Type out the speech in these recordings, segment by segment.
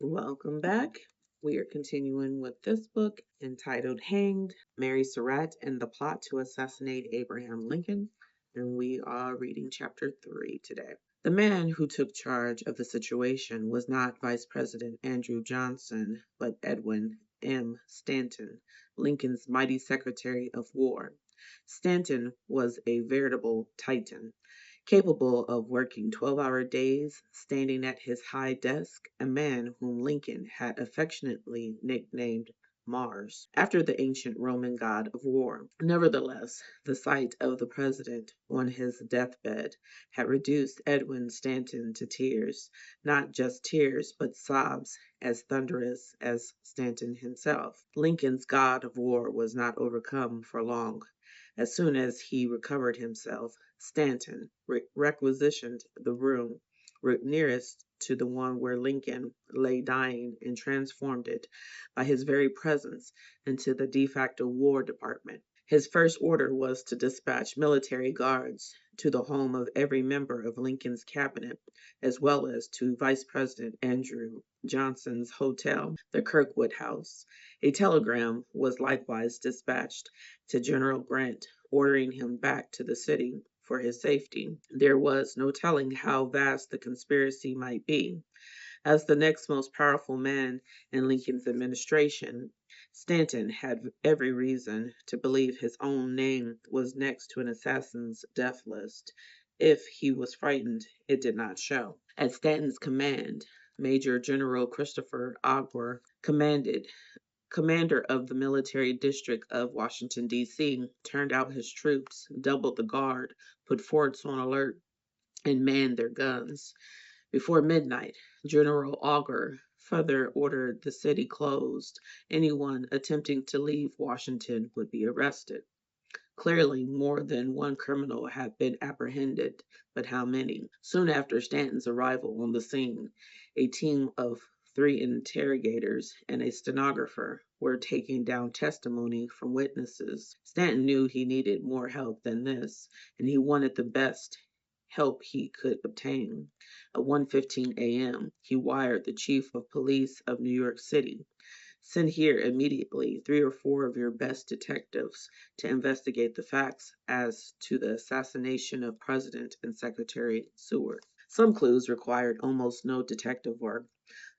Welcome back. We are continuing with this book entitled Hanged, Mary Surratt and the Plot to Assassinate Abraham Lincoln, and we are reading chapter 3 today. The man who took charge of the situation was not Vice President Andrew Johnson, but Edwin M. Stanton, Lincoln's mighty Secretary of War. Stanton was a veritable Titan, capable of working 12-hour days, standing at his high desk, a man whom Lincoln had affectionately nicknamed Mars, after the ancient Roman god of war. Nevertheless, the sight of the president on his deathbed had reduced Edwin Stanton to tears, not just tears, but sobs as thunderous as Stanton himself. Lincoln's god of war was not overcome for long. As soon as he recovered himself, Stanton requisitioned the room nearest to the one where Lincoln lay dying and transformed it by his very presence into the de facto War Department. His first order was to dispatch military guards to the home of every member of Lincoln's cabinet, as well as to Vice President Andrew Johnson's hotel, the Kirkwood House. A telegram was likewise dispatched to General Grant, ordering him back to the city for his safety. There was no telling how vast the conspiracy might be. As the next most powerful man in Lincoln's administration, Stanton had every reason to believe his own name was next to an assassin's death list. If he was frightened, it did not show. At Stanton's command, Major General Christopher Ogwer commander of the military district of Washington, D.C., turned out his troops, doubled the guard, put forts on alert, and manned their guns. Before midnight, General Augur further ordered the city closed. Anyone attempting to leave Washington would be arrested. Clearly, more than one criminal had been apprehended, but how many? Soon after Stanton's arrival on the scene, a team of 3 interrogators and a stenographer were taking down testimony from witnesses. Stanton knew he needed more help than this, and he wanted the best help he could obtain. At 1:15 a.m., he wired the chief of police of New York City. Send here immediately 3 or 4 of your best detectives to investigate the facts as to the assassination of President and Secretary Seward. Some clues required almost no detective work.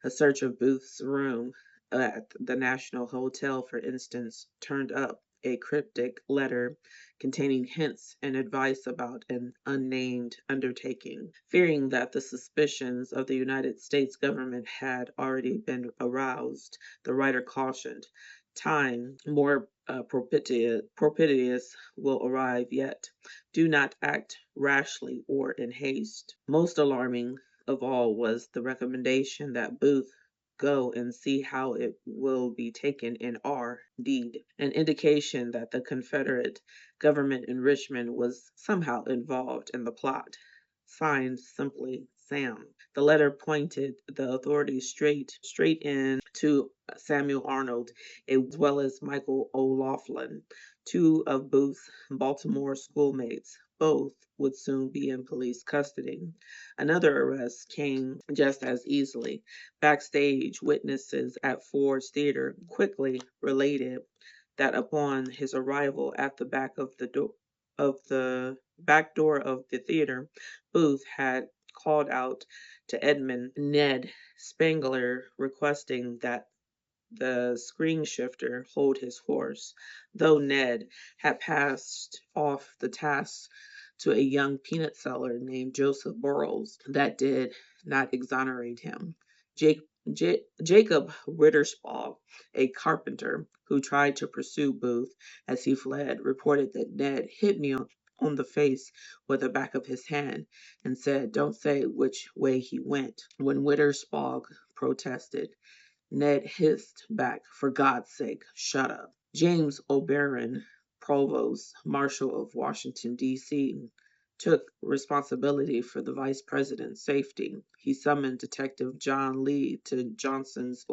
A search of Booth's room at the National Hotel, for instance, turned up a cryptic letter containing hints and advice about an unnamed undertaking. Fearing that the suspicions of the United States government had already been aroused, the writer cautioned, time more propitious will arrive yet. Do not act rashly or in haste. Most alarming of all was the recommendation that Booth go and see how it will be taken in our deed, an indication that the Confederate government in Richmond was somehow involved in the plot. Signed simply Sam. The letter pointed the authorities straight in to Samuel Arnold, as well as Michael O'Laughlin, 2 of Booth's Baltimore schoolmates. Both would soon be in police custody. Another arrest came just as easily. Backstage witnesses at Ford's Theater quickly related that upon his arrival at the back door of the theater, Booth had called out to Edmund Ned Spangler, requesting that the screen shifter hold his horse, though Ned had passed off the task to a young peanut seller named Joseph Burroughs. That did not exonerate him. Jake, Jacob Ritterspaw, a carpenter who tried to pursue Booth as he fled, reported that Ned hit me on the face with the back of his hand and said, "Don't say which way he went." When Witterspaw protested, Ned hissed back, "For God's sake, shut up." James O'Brien, Provost Marshal of Washington, D.C., took responsibility for the vice president's safety. He summoned Detective John Lee to Johnson's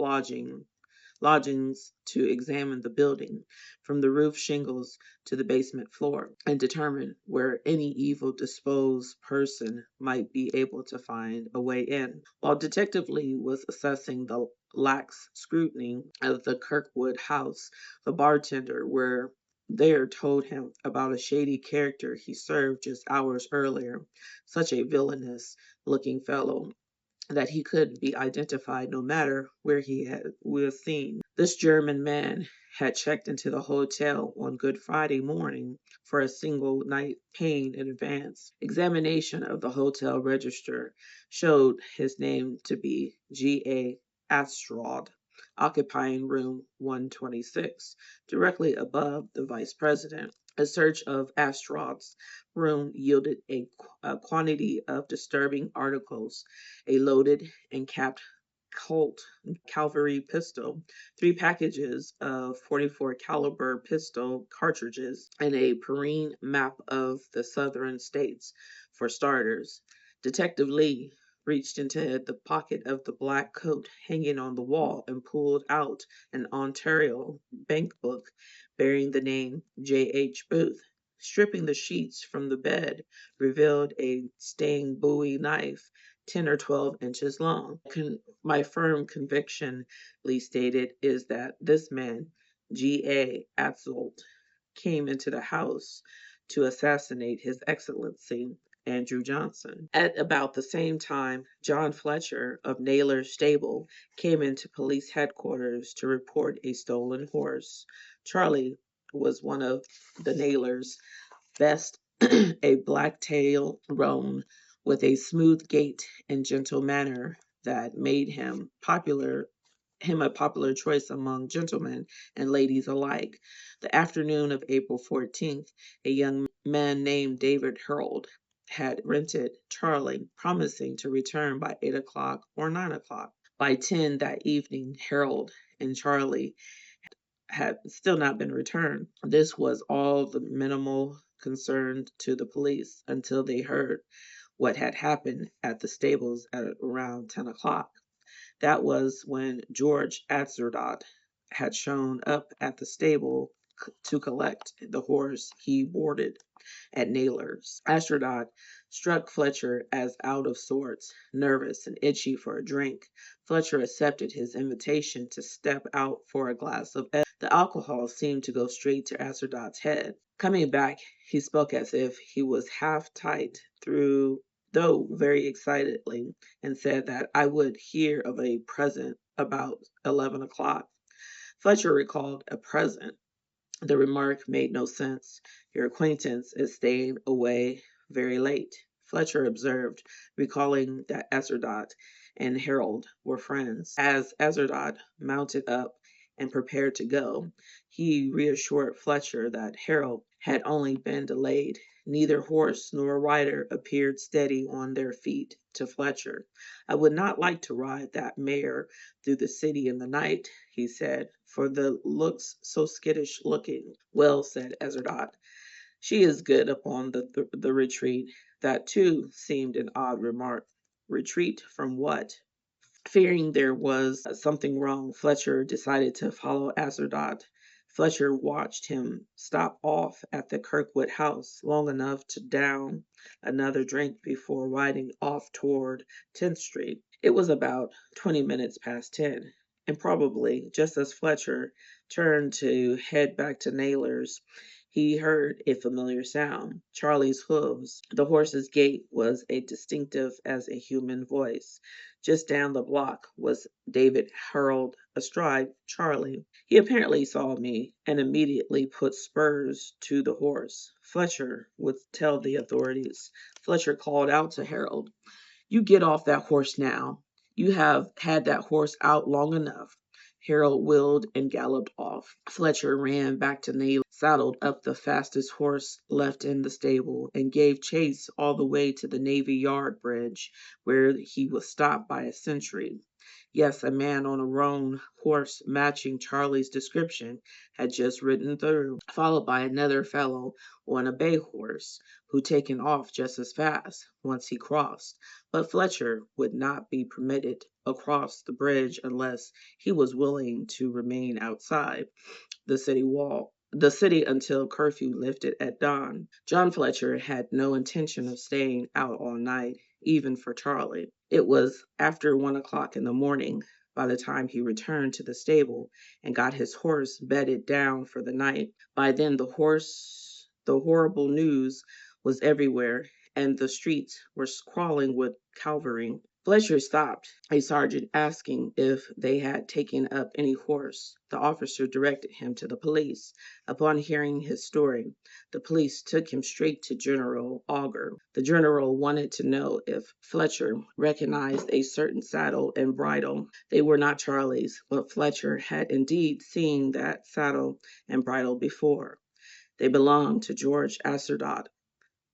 lodgings to examine the building, from the roof shingles to the basement floor, and determine where any evil disposed person might be able to find a way in. While Detective Lee was assessing the lax scrutiny of the Kirkwood house, the bartender were there told him about a shady character he served just hours earlier, such a villainous looking fellow that he couldn't be identified no matter where was seen. This German man had checked into the hotel on Good Friday morning for a single night paying in advance. Examination of the hotel register showed his name to be G.A. Astrod, occupying room 126, directly above the vice president. A search of Astrod's room yielded a quantity of disturbing articles: a loaded and capped Colt cavalry pistol, 3 packages of 44 caliber pistol cartridges, and a Perrine map of the southern states, for starters. Detective Lee reached into the pocket of the black coat hanging on the wall and pulled out an Ontario bank book bearing the name J.H. Booth. Stripping the sheets from the bed revealed a staying bowie knife 10 or 12 inches long. My firm conviction, Lee stated, is that this man, G.A. Atzold, came into the house to assassinate His Excellency Andrew Johnson. At about the same time, John Fletcher of Naylor's stable came into police headquarters to report a stolen horse. Charlie was one of the Naylors' best, a black-tailed roan with a smooth gait and gentle manner that made him a popular choice among gentlemen and ladies alike. The afternoon of April 14th, a young man named David Harold had rented Charlie, promising to return by 8 o'clock or 9 o'clock. By 10 that evening, Harold and Charlie had still not been returned. This was all the minimal concern to the police until they heard what had happened at the stables at around 10 o'clock. That was when George Atzerdot had shown up at the stable to collect the horse he boarded at Naylor's. Astrodot struck Fletcher as out of sorts, nervous, and itchy for a drink. Fletcher accepted his invitation to step out for a glass of ale. The alcohol seemed to go straight to Astrodot's head. Coming back, he spoke as if he was half tight through, though very excitedly, and said that I would hear of a present about 11 o'clock. Fletcher recalled a present. The remark made no sense. Your acquaintance is staying away very late, Fletcher observed, recalling that Ezerdot and Harold were friends. As Ezerdot mounted up and prepared to go, he reassured Fletcher that Harold had only been delayed. Neither horse nor rider appeared steady on their feet to Fletcher. I would not like to ride that mare through the city in the night, he said, for the looks so skittish looking. Well, said Ezerdot, she is good upon the retreat. That too seemed an odd remark. Retreat from what? Fearing there was something wrong, Fletcher decided to follow Azerdot. Fletcher watched him stop off at the Kirkwood house long enough to down another drink before riding off toward 10th Street. It was about 20 minutes past 10, and probably just as Fletcher turned to head back to Naylor's, he heard a familiar sound, Charlie's hooves. The horse's gait was as distinctive as a human voice. Just down the block was David Harold astride Charlie. He apparently saw me and immediately put spurs to the horse. Fletcher would tell the authorities. Fletcher called out to Harold, you get off that horse now. You have had that horse out long enough. Harold wheeled and galloped off. Fletcher ran back to Naylor, saddled up the fastest horse left in the stable, and gave chase all the way to the Navy Yard bridge, where he was stopped by a sentry. Yes, a man on a roan horse matching Charlie's description had just ridden through, followed by another fellow on a bay horse, who'd taken off just as fast once he crossed. But Fletcher would not be permitted across the bridge unless he was willing to remain outside the city until curfew lifted at dawn. John Fletcher had no intention of staying out all night, even for Charlie. It was after 1 o'clock in the morning by the time he returned to the stable and got his horse bedded down for the night. By then the horrible news was everywhere, and the streets were crawling with cavalry. Fletcher stopped a sergeant asking if they had taken up any horse. The officer directed him to the police. Upon hearing his story, the police took him straight to General Augur. The general wanted to know if Fletcher recognized a certain saddle and bridle. They were not Charlie's, but Fletcher had indeed seen that saddle and bridle before. They belonged to George Assardat.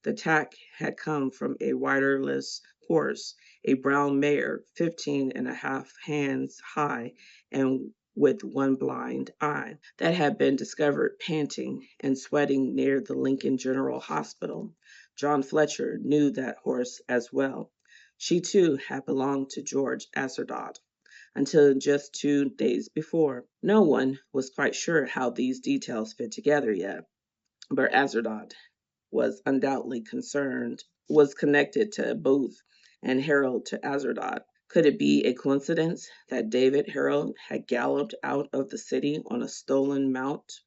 The tack had come from a riderless horse, a brown mare 15 and a half hands high and with one blind eye, that had been discovered panting and sweating near the Lincoln General Hospital. John Fletcher knew that horse as well. She too had belonged to George Assardat until just 2 days before. No one was quite sure how these details fit together yet, but Assardat was connected to Booth and Harold to Assardat. Could it be a coincidence that David Harold had galloped out of the city on a stolen mount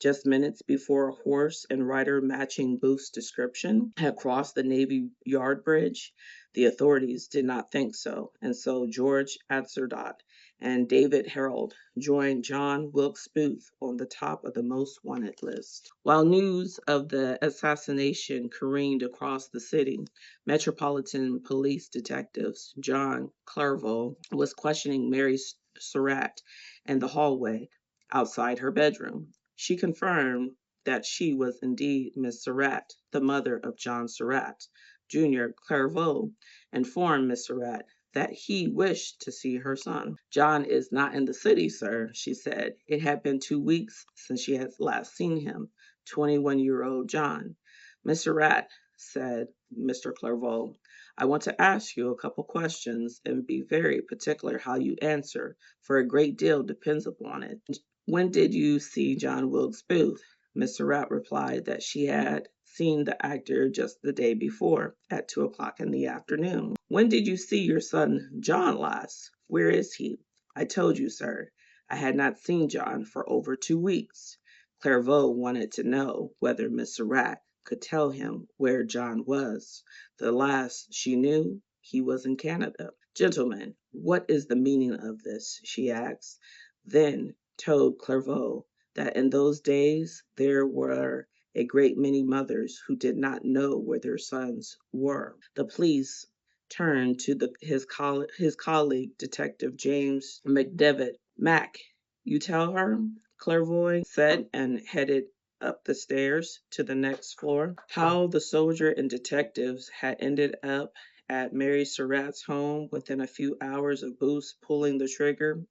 just minutes before a horse and rider matching Booth's description had crossed the Navy Yard bridge? The authorities did not think so, and so George Assardat and David Harold joined John Wilkes Booth on the top of the most wanted list. While news of the assassination careened across the city, Metropolitan Police detectives John Clerval was questioning Mary Surratt in the hallway outside her bedroom. She confirmed that she was indeed Miss Surratt, the mother of John Surratt. Junior Clerval informed Miss Surratt that he wished to see her son. John is not in the city, sir, she said. It had been 2 weeks since she had last seen him. 21-year-old John. Miss Surratt, said Mr. Clerval, I want to ask you a couple questions and be very particular how you answer, for a great deal depends upon it. When did you see John Wilkes Booth? Miss Surratt replied that she had seen the actor just the day before, at 2 o'clock in the afternoon. When did you see your son John last? Where is he? I told you, sir, I had not seen John for over 2 weeks. Clerval wanted to know whether Miss Surratt could tell him where John was. The last she knew, he was in Canada. Gentlemen, what is the meaning of this? She asked. Then told Clerval that in those days there were a great many mothers who did not know where their sons were. The police turned to his colleague, Detective James McDevitt. Mac, you tell her, Clairvoy said, and headed up the stairs to the next floor. How the soldier and detectives had ended up at Mary Surratt's home within a few hours of Booth's pulling the trigger,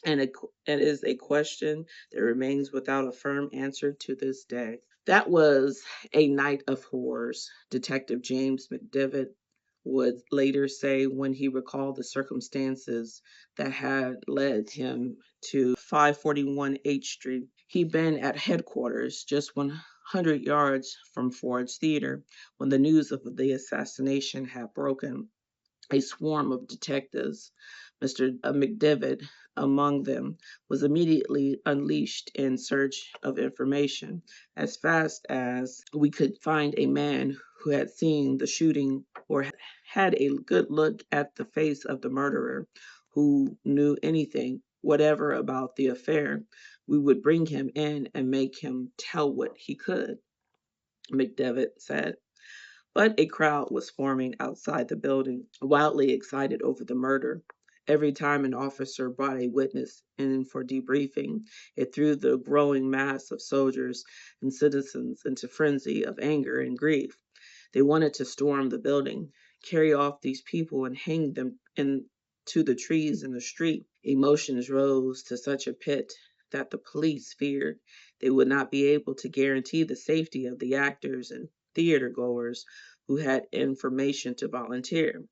and it is a question that remains without a firm answer to this day. That was a night of horrors, Detective James McDevitt would later say when he recalled the circumstances that had led him to 541 H Street. He'd been at headquarters just 100 yards from Ford's Theater when the news of the assassination had broken. A swarm of detectives, Mr. McDevitt among them, was immediately unleashed in search of information. As fast as we could find a man who had seen the shooting or had a good look at the face of the murderer, who knew anything whatever about the affair, we would bring him in and make him tell what he could, McDevitt said. But a crowd was forming outside the building, wildly excited over the murder. Every time an officer brought a witness in for debriefing, it threw the growing mass of soldiers and citizens into frenzy of anger and grief. They wanted to storm the building, carry off these people and hang them to the trees in the street. Emotions rose to such a pitch that the police feared they would not be able to guarantee the safety of the actors and theater goers who had information to volunteer.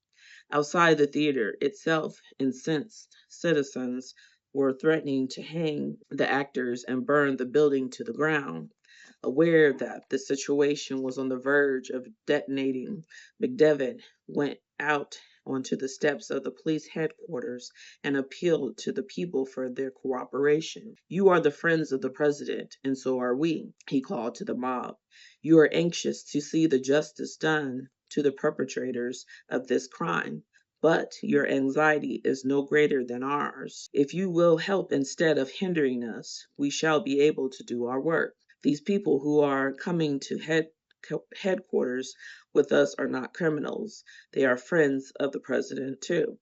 Outside the theater itself, incensed citizens were threatening to hang the actors and burn the building to the ground. Aware that the situation was on the verge of detonating, McDevitt went out onto the steps of the police headquarters and appealed to the people for their cooperation. "You are the friends of the president, and so are we," he called to the mob. "You are anxious to see the justice done to the perpetrators of this crime. But your anxiety is no greater than ours. If you will help instead of hindering us, we shall be able to do our work. These people who are coming to headquarters with us are not criminals. They are friends of the president, too.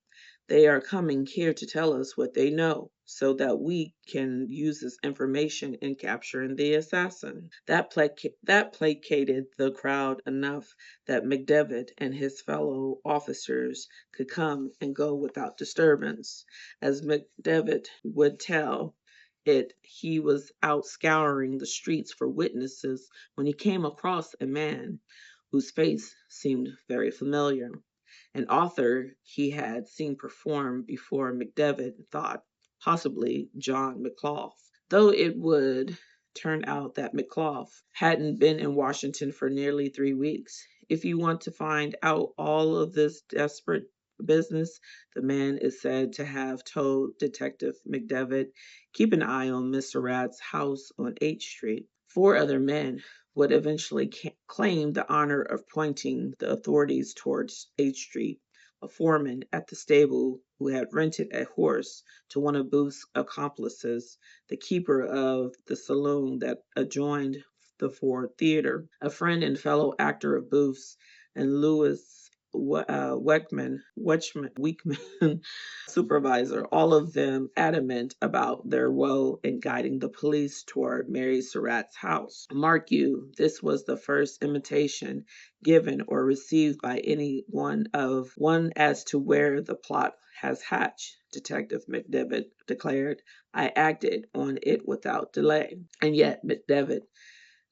They are coming here to tell us what they know so that we can use this information in capturing the assassin." That placated the crowd enough that McDevitt and his fellow officers could come and go without disturbance. As McDevitt would tell it, he was out scouring the streets for witnesses when he came across a man whose face seemed very familiar. An author he had seen perform before. McDevitt thought possibly John McClough, though it would turn out that McClough hadn't been in Washington for nearly 3 weeks. "If you want to find out all of this desperate business," the man is said to have told Detective McDevitt, "keep an eye on Miss Surratt's house on H Street." 4 other men would eventually claim the honor of pointing the authorities towards H Street. A foreman at the stable who had rented a horse to one of Booth's accomplices, the keeper of the saloon that adjoined the Ford Theater, a friend and fellow actor of Booth's, and Louis Weekman, supervisor, all of them adamant about their woe in guiding the police toward Mary Surratt's house. Mark you, this was the first intimation given or received by any one as to where the plot has hatched, Detective McDevitt declared. "I acted on it without delay." And yet McDevitt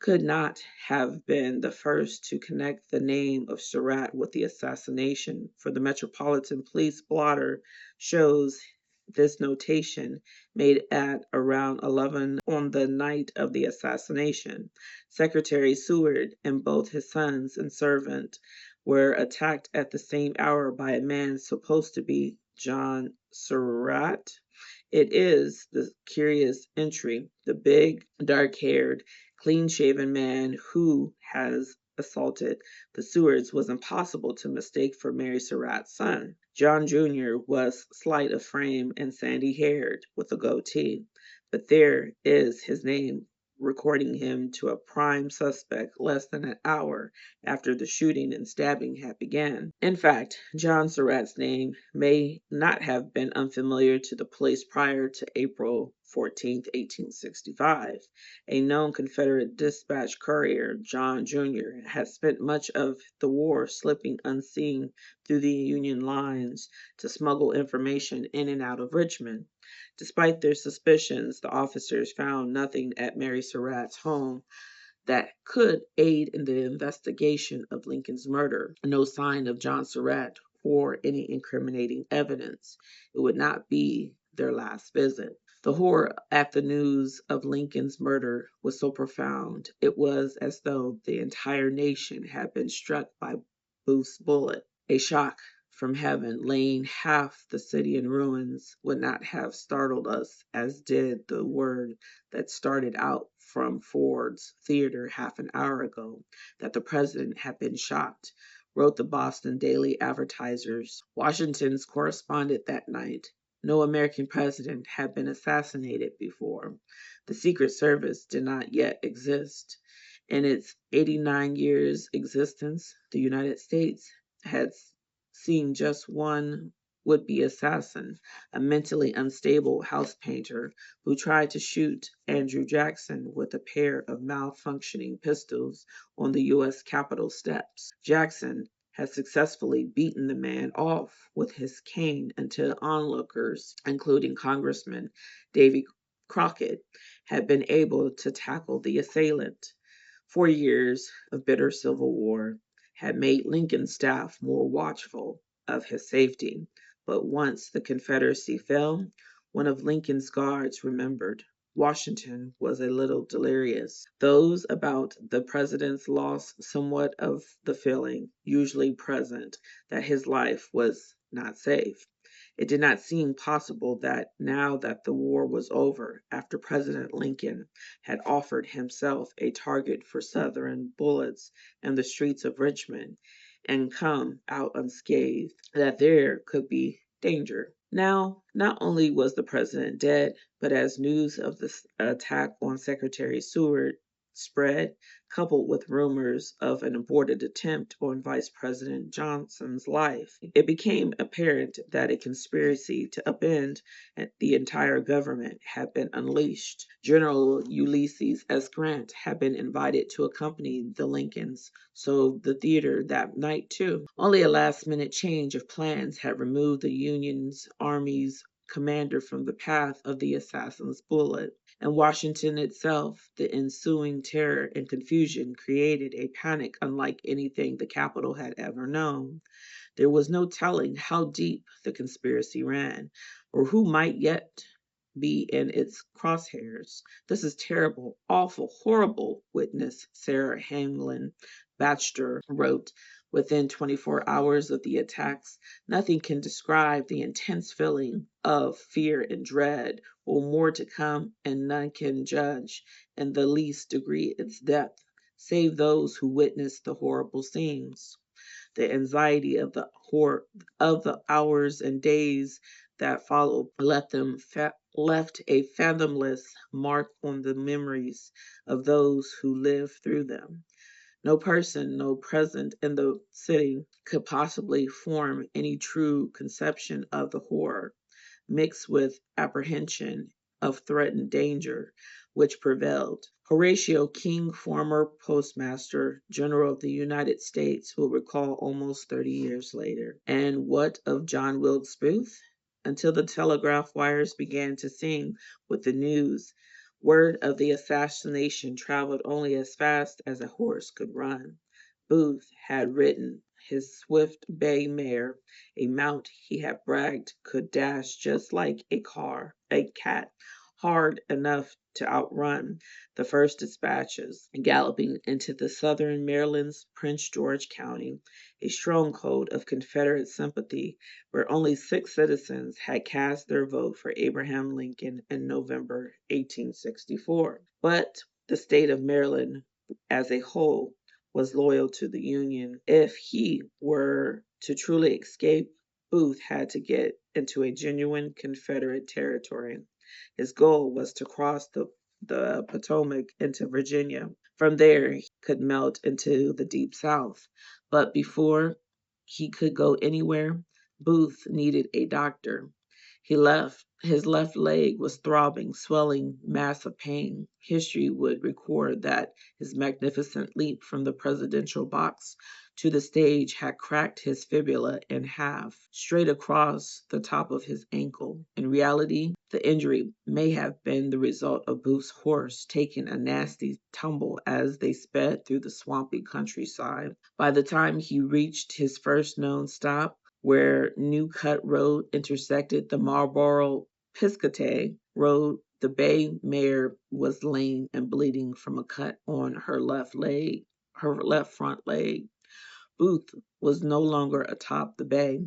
could not have been the first to connect the name of Surratt with the assassination, for the Metropolitan Police blotter shows this notation made at around 11 on the night of the assassination. Secretary Seward and both his sons and servant were attacked at the same hour by a man supposed to be John Surratt. It is the curious entry, the big, dark-haired, clean-shaven man who has assaulted the Sewards was impossible to mistake for Mary Surratt's son. John Jr. was slight of frame and sandy-haired, with a goatee, but there is his name recording him to a prime suspect less than an hour after the shooting and stabbing had begun. In fact, John Surratt's name may not have been unfamiliar to the police prior to April 14, 1865. A known Confederate dispatch courier, John Jr., had spent much of the war slipping unseen through the Union lines to smuggle information in and out of Richmond. Despite their suspicions, the officers found nothing at Mary Surratt's home that could aid in the investigation of Lincoln's murder. No sign of John Surratt or any incriminating evidence. It would not be their last visit. The horror at the news of Lincoln's murder was so profound, it was as though the entire nation had been struck by Booth's bullet. A shock from heaven, laying half the city in ruins, would not have startled us as did the word that started out from Ford's Theater half an hour ago, that the president had been shot, wrote the Boston Daily Advertisers. Washington's correspondent that night. No American president had been assassinated before. The Secret Service did not yet exist. In its 89 years existence, the United States had seen just one would-be assassin, a mentally unstable house painter who tried to shoot Andrew Jackson with a pair of malfunctioning pistols on the U.S. Capitol steps. Jackson had successfully beaten the man off with his cane until onlookers, including Congressman Davy Crockett, had been able to tackle the assailant. 4 years of bitter civil war had made Lincoln's staff more watchful of his safety, but once the Confederacy fell, one of Lincoln's guards remembered Washington was a little delirious. Those about the president's lost somewhat of the feeling usually present that his life was not safe. It did not seem possible that now that the war was over, after President Lincoln had offered himself a target for Southern bullets in the streets of Richmond and come out unscathed, that there could be danger. Now, not only was the president dead, but as news of the attack on Secretary Seward spread, coupled with rumors of an aborted attempt on Vice President Johnson's life, it became apparent that a conspiracy to upend the entire government had been unleashed. General Ulysses S. Grant had been invited to accompany the Lincolns, so the theater that night too. Only a last-minute change of plans had removed the Union's army's commander from the path of the assassin's bullet. In Washington itself, the ensuing terror and confusion created a panic unlike anything the capital had ever known. There was no telling how deep the conspiracy ran, or who might yet be in its crosshairs. This is terrible, awful, horrible, witness Sarah Hamlin Baxter wrote. Within 24 hours of the attacks, nothing can describe the intense feeling of fear and dread, or more to come, and none can judge in the least degree its depth, save those who witnessed the horrible scenes. The anxiety of the hours and days that followed left a fathomless mark on the memories of those who lived through them. No person, no present in the city, could possibly form any true conception of the horror, mixed with apprehension of threatened danger, which prevailed. Horatio King, former Postmaster General of the United States, will recall almost 30 years later. And what of John Wilkes Booth? Until the telegraph wires began to sing with the news, word of the assassination traveled only as fast as a horse could run. Booth had ridden his swift bay mare, a mount he had bragged could dash just like a cat, hard enough to outrun the first dispatches, galloping into the southern Maryland's Prince George County, a stronghold of Confederate sympathy where only 6 citizens had cast their vote for Abraham Lincoln in November 1864. But the state of Maryland as a whole was loyal to the Union. If he were to truly escape, Booth had to get into a genuine Confederate territory. His goal was to cross the Potomac into Virginia. From there, he could melt into the deep South. But before he could go anywhere, Booth needed a doctor. His left leg was throbbing, swelling mass of pain. History would record that his magnificent leap from the presidential box to the stage had cracked his fibula in half, straight across the top of his ankle. In reality, the injury may have been the result of Booth's horse taking a nasty tumble as they sped through the swampy countryside. By the time he reached his first known stop, where New Cut Road intersected the Marlboro Piscatay Road, the bay mare was lame and bleeding from a cut on her left front leg. Booth was no longer atop the bay.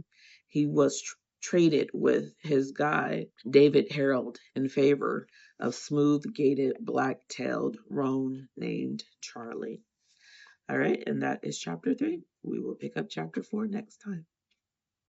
He was traded with his guide, David Harold, in favor of smooth-gaited, black-tailed roan named Charlie. All right, and that is chapter 3. We will pick up chapter 4 next time.